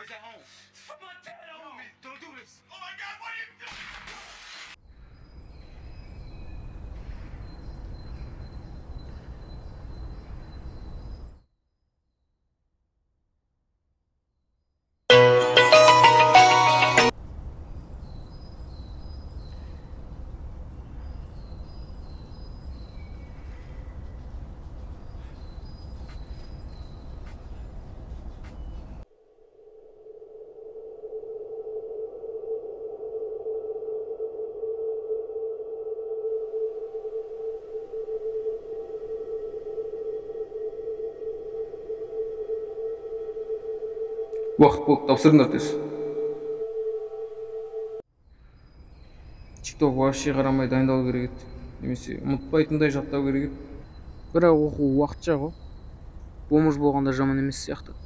Where's that home? Put my dad on me. Don't do this. Oh my God, what are you doing? Уақыт болды, тапсырыңдар тез. TikTok вообще қарамай дайындалу керек еді. Немесе ұмытпайтындай жаттау керек еді. Бірақ оқу уақытша ғой. Бомж болғанда жаман емес сияқты.